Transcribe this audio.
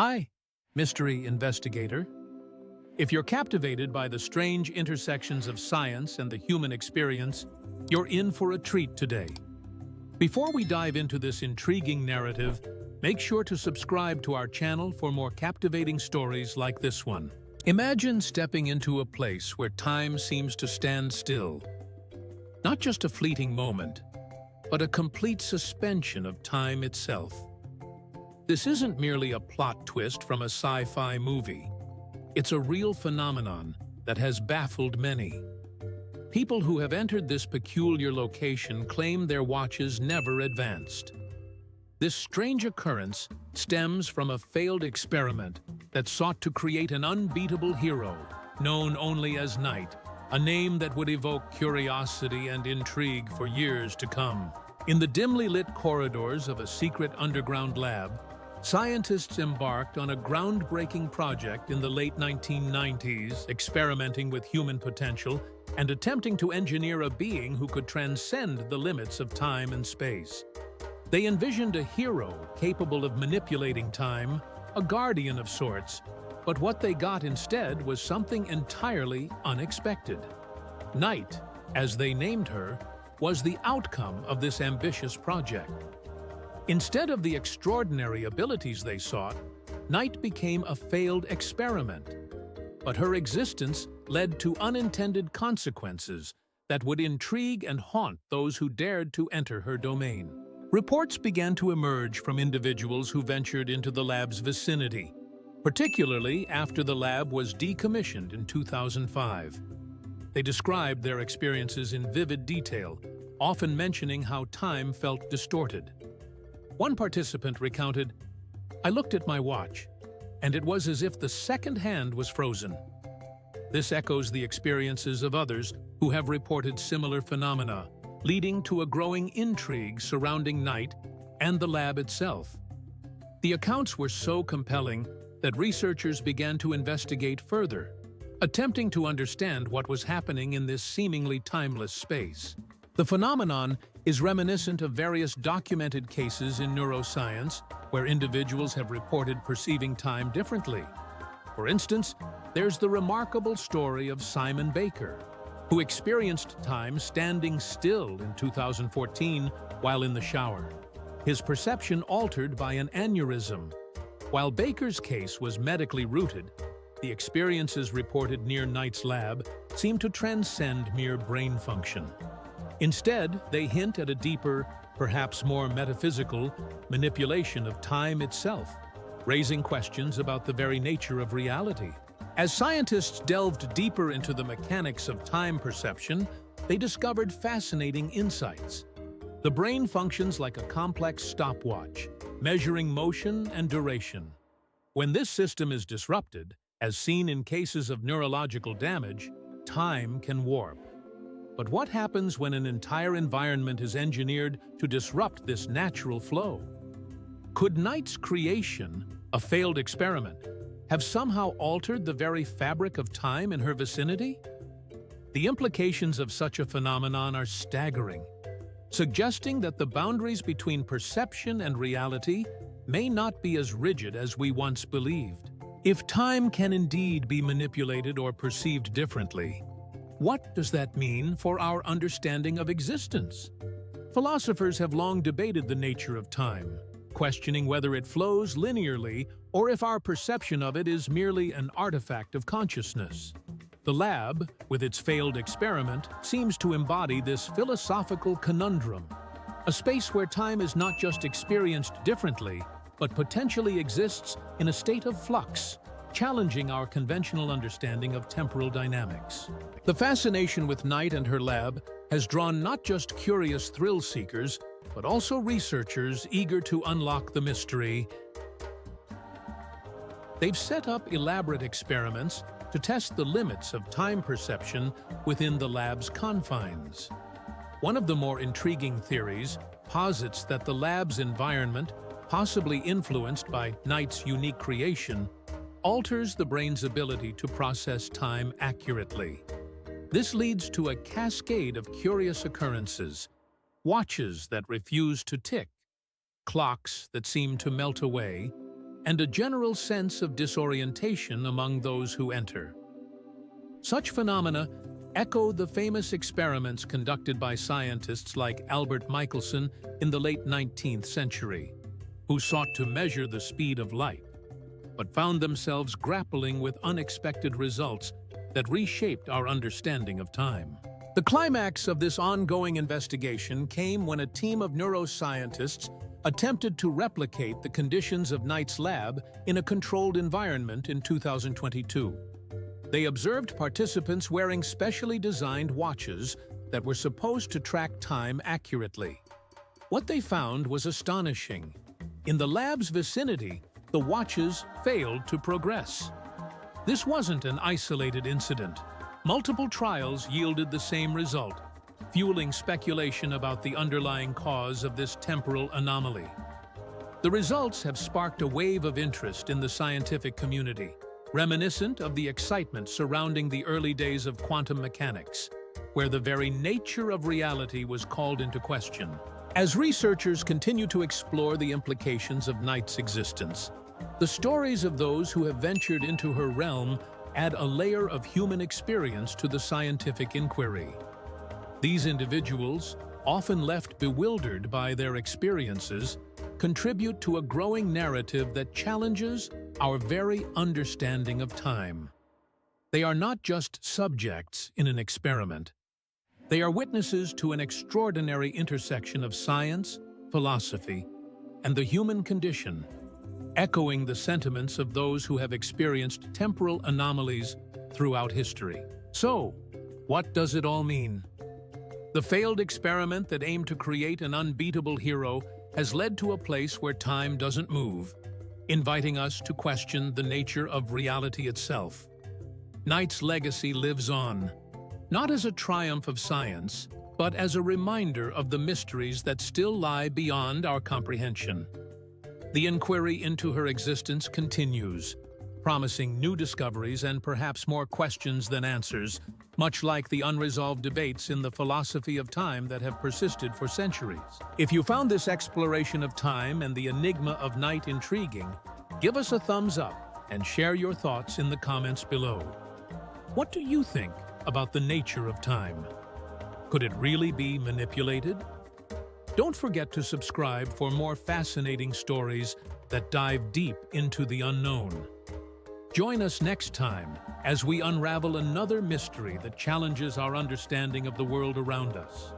Hi, mystery investigator. If you're captivated by the strange intersections of science and the human experience, you're in for a treat today. Before we dive into this intriguing narrative, make sure to subscribe to our channel for more captivating stories like this one. Imagine stepping into a place where time seems to stand still. Not just a fleeting moment, but a complete suspension of time itself. This isn't merely a plot twist from a sci-fi movie. It's a real phenomenon that has baffled many. People who have entered this peculiar location claim their watches never advanced. This strange occurrence stems from a failed experiment that sought to create an unbeatable hero, known only as Night, a name that would evoke curiosity and intrigue for years to come. In the dimly lit corridors of a secret underground lab, scientists embarked on a groundbreaking project in the late 1990s, experimenting with human potential and attempting to engineer a being who could transcend the limits of time and space. They envisioned a hero capable of manipulating time, a guardian of sorts, but what they got instead was something entirely unexpected. Night, as they named her, was the outcome of this ambitious project. Instead of the extraordinary abilities they sought, Night became a failed experiment. But her existence led to unintended consequences that would intrigue and haunt those who dared to enter her domain. Reports began to emerge from individuals who ventured into the lab's vicinity, particularly after the lab was decommissioned in 2005. They described their experiences in vivid detail, often mentioning how time felt distorted. One participant recounted, "I looked at my watch, and it was as if the second hand was frozen." This echoes the experiences of others who have reported similar phenomena, leading to a growing intrigue surrounding Night and the lab itself. The accounts were so compelling that researchers began to investigate further, attempting to understand what was happening in this seemingly timeless space. The phenomenon is reminiscent of various documented cases in neuroscience where individuals have reported perceiving time differently. For instance, there's the remarkable story of Simon Baker, who experienced time standing still in 2014 while in the shower, his perception altered by an aneurysm. While Baker's case was medically rooted, the experiences reported near Night's lab seemed to transcend mere brain function. Instead, they hint at a deeper, perhaps more metaphysical, manipulation of time itself, raising questions about the very nature of reality. As scientists delved deeper into the mechanics of time perception, they discovered fascinating insights. The brain functions like a complex stopwatch, measuring motion and duration. When this system is disrupted, as seen in cases of neurological damage, time can warp. But what happens when an entire environment is engineered to disrupt this natural flow? Could Night's creation, a failed experiment, have somehow altered the very fabric of time in her vicinity? The implications of such a phenomenon are staggering, suggesting that the boundaries between perception and reality may not be as rigid as we once believed. If time can indeed be manipulated or perceived differently, what does that mean for our understanding of existence? Philosophers have long debated the nature of time, questioning whether it flows linearly or if our perception of it is merely an artifact of consciousness. The lab, with its failed experiment, seems to embody this philosophical conundrum, a space where time is not just experienced differently, but potentially exists in a state of flux, challenging our conventional understanding of temporal dynamics. The fascination with Night and her lab has drawn not just curious thrill seekers, but also researchers eager to unlock the mystery. They've set up elaborate experiments to test the limits of time perception within the lab's confines. One of the more intriguing theories posits that the lab's environment, possibly influenced by Night's unique creation, alters the brain's ability to process time accurately. This leads to a cascade of curious occurrences: watches that refuse to tick, clocks that seem to melt away, and a general sense of disorientation among those who enter. Such phenomena echo the famous experiments conducted by scientists like Albert Michelson in the late 19th century, who sought to measure the speed of light, but found themselves grappling with unexpected results that reshaped our understanding of time. The climax of this ongoing investigation came when a team of neuroscientists attempted to replicate the conditions of Knight's lab in a controlled environment in 2022. They observed participants wearing specially designed watches that were supposed to track time accurately. What they found was astonishing. In the lab's vicinity, the watches failed to progress. This wasn't an isolated incident. Multiple trials yielded the same result, fueling speculation about the underlying cause of this temporal anomaly. The results have sparked a wave of interest in the scientific community, reminiscent of the excitement surrounding the early days of quantum mechanics, where the very nature of reality was called into question. As researchers continue to explore the implications of Knight's existence, the stories of those who have ventured into her realm add a layer of human experience to the scientific inquiry. These individuals, often left bewildered by their experiences, contribute to a growing narrative that challenges our very understanding of time. They are not just subjects in an experiment. They are witnesses to an extraordinary intersection of science, philosophy, and the human condition, echoing the sentiments of those who have experienced temporal anomalies throughout history. So, what does it all mean? The failed experiment that aimed to create an unbeatable hero has led to a place where time doesn't move, inviting us to question the nature of reality itself. Knight's legacy lives on, not as a triumph of science, but as a reminder of the mysteries that still lie beyond our comprehension. The inquiry into her existence continues, promising new discoveries and perhaps more questions than answers, much like the unresolved debates in the philosophy of time that have persisted for centuries. If you found this exploration of time and the enigma of Knight intriguing, give us a thumbs up and share your thoughts in the comments below. What do you think about the nature of time? Could it really be manipulated? Don't forget to subscribe for more fascinating stories that dive deep into the unknown. Join us next time as we unravel another mystery that challenges our understanding of the world around us.